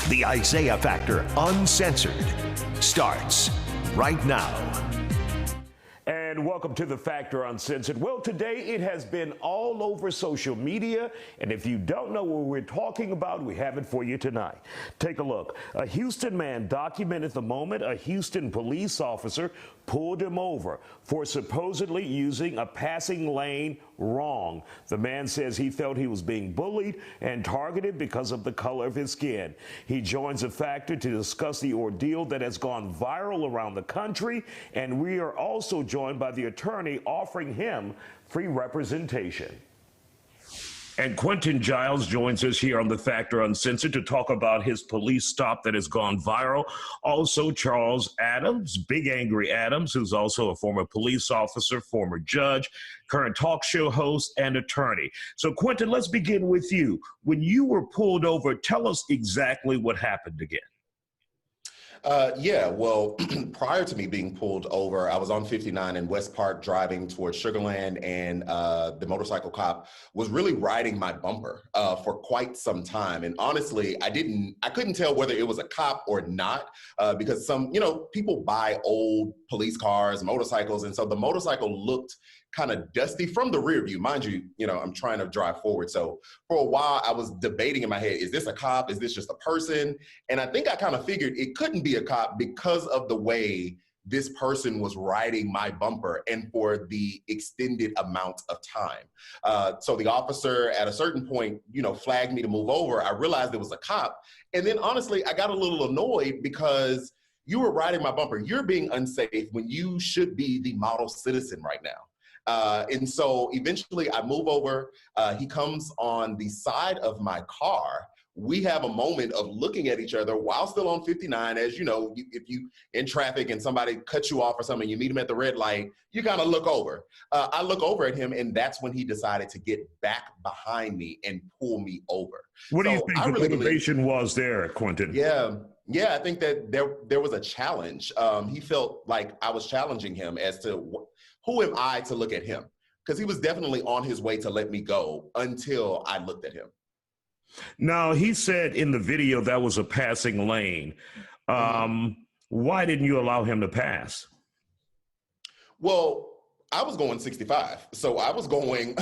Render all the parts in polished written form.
The Isaiah Factor Uncensored starts right now. And welcome to The Factor Uncensored. Well, today it has been all over social media, and if you don't know what we're talking about, we have it for you tonight. Take a look. A Houston man documented the moment a Houston police officer pulled him over for supposedly using a passing lane wrong. The man says he felt he was being bullied and targeted because of the color of his skin. He joins The Factor to discuss the ordeal that has gone viral around the country, and we are also joined by the attorney offering him free representation. And Quentin Giles joins us here on The Factor Uncensored to talk about his police stop that has gone viral. Also, Charles Adams, Big Angry Adams, who's also a former police officer, former judge, current talk show host, and attorney. So, Quentin, let's begin with you. When you were pulled over, tell us exactly what happened again. Well, prior to me being pulled over, I was on 59 in West Park driving towards Sugarland, and the motorcycle cop was really riding my bumper for quite some time. And honestly, I couldn't tell whether it was a cop or not, because people buy old police cars, motorcycles, and so the motorcycle looked kind of dusty from the rear view. Mind you, I'm trying to drive forward. So for a while I was debating in my head, is this a cop? Is this just a person? And I think I kind of figured it couldn't be a cop because of the way this person was riding my bumper and for the extended amount of time. So the officer at a certain point, flagged me to move over. I realized it was a cop. And then honestly, I got a little annoyed because you were riding my bumper. You're being unsafe when you should be the model citizen right now. And so eventually I move over, he comes on the side of my car. We have a moment of looking at each other while still on 59. As you know, if you in traffic and somebody cuts you off or something, you meet him at the red light, you kind of look over. I look over at him, and that's when he decided to get back behind me and pull me over. What do you think the motivation was there, Quentin? Yeah, I think that there was a challenge. He felt like I was challenging him as to who am I to look at him? Because he was definitely on his way to let me go until I looked at him. Now, he said in the video that was a passing lane. Why didn't you allow him to pass? Well, I was going 65, so I was going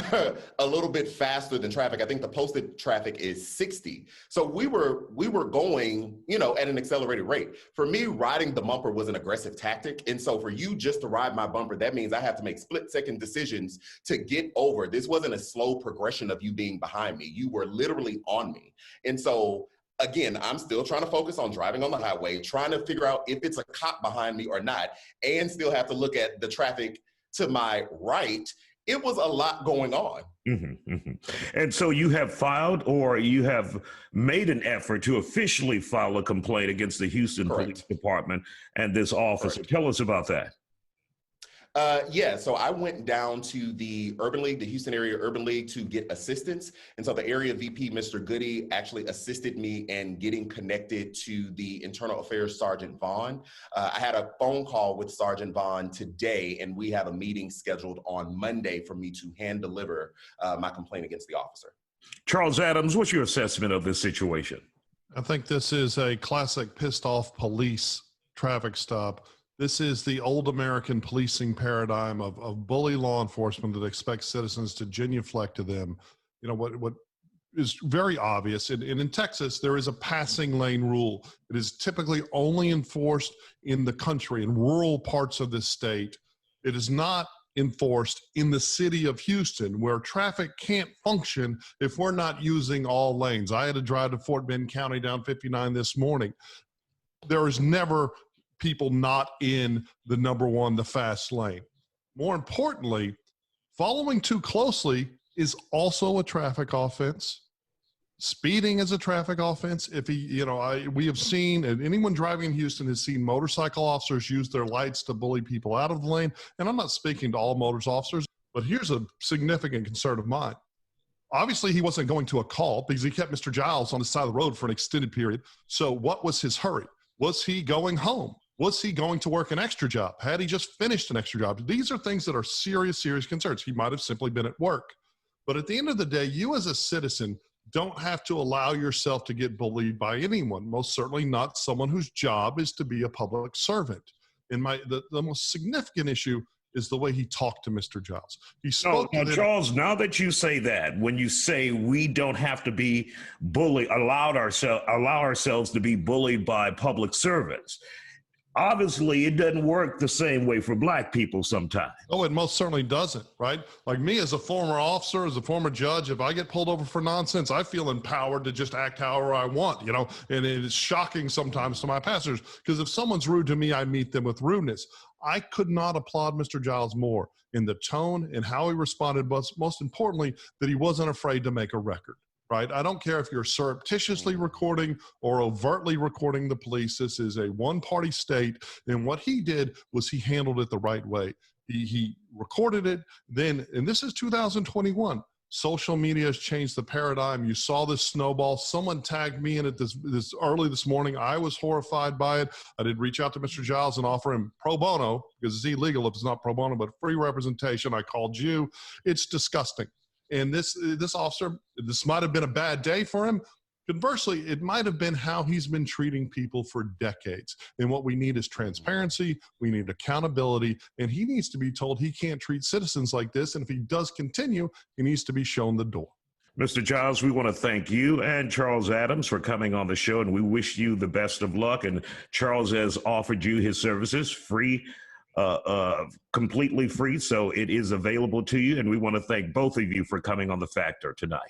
a little bit faster than traffic. I think the posted traffic is 60. So we were going, at an accelerated rate. For me, riding the bumper was an aggressive tactic. And so for you just to ride my bumper, that means I have to make split-second decisions to get over. This wasn't a slow progression of you being behind me. You were literally on me. And so again, I'm still trying to focus on driving on the highway, trying to figure out if it's a cop behind me or not, and still have to look at the traffic to my right. It was a lot going on. And so you have filed, or you have made an effort to officially file a complaint against the Houston Police Department and this officer. Correct. Tell us about that. So I went down to the Urban League, the Houston Area Urban League, to get assistance. And so the area VP, Mr. Goody, actually assisted me in getting connected to the Internal Affairs Sergeant Vaughn. I had a phone call with Sergeant Vaughn today, and we have a meeting scheduled on Monday for me to hand deliver my complaint against the officer. Charles Adams, what's your assessment of this situation? I think this is a classic pissed off police traffic stop. This is the old American policing paradigm of bully law enforcement that expects citizens to genuflect to them. What is very obvious, and in Texas, there is a passing lane rule. It is typically only enforced in the country, in rural parts of this state. It is not enforced in the city of Houston, where traffic can't function if we're not using all lanes. I had to drive to Fort Bend County down 59 this morning. There is never people not in the fast lane. More importantly, following too closely is also a traffic offense. Speeding is a traffic offense. If we have seen, and anyone driving in Houston has seen motorcycle officers use their lights to bully people out of the lane. And I'm not speaking to all motors officers, but here's a significant concern of mine. Obviously, he wasn't going to a call because he kept Mr. Giles on the side of the road for an extended period. So what was his hurry? Was he going home? Was he going to work an extra job? Had he just finished an extra job? These are things that are serious, serious concerns. He might have simply been at work. But at the end of the day, you as a citizen don't have to allow yourself to get bullied by anyone, most certainly not someone whose job is to be a public servant. And the most significant issue is the way he talked to Mr. Giles. He spoke to him. Charles, now that you say that, when you say we don't have to be bullied, allow ourselves to be bullied by public servants, obviously it doesn't work the same way for black people sometimes. Oh, it most certainly doesn't, right? Like me as a former officer, as a former judge, if I get pulled over for nonsense, I feel empowered to just act however I want, you know, and it is shocking sometimes to my passengers because if someone's rude to me, I meet them with rudeness. I could not applaud Mr. Giles more in the tone and how he responded, but most importantly, that he wasn't afraid to make a record. Right? I don't care if you're surreptitiously recording or overtly recording the police. This is a one-party state. And what he did was he handled it the right way. He recorded it then, and this is 2021. Social media has changed the paradigm. You saw this snowball. Someone tagged me in it this early this morning. I was horrified by it. I did reach out to Mr. Giles and offer him pro bono, because it's illegal if it's not pro bono, but free representation. I called you. It's disgusting. And this officer, this might have been a bad day for him. Conversely, it might have been how he's been treating people for decades. And what we need is transparency. We need accountability. And he needs to be told he can't treat citizens like this. And if he does continue, he needs to be shown the door. Mr. Giles, we want to thank you and Charles Adams for coming on the show, and we wish you the best of luck. And Charles has offered you his services free, completely free, so it is available to you. And we want to thank both of you for coming on The Factor tonight.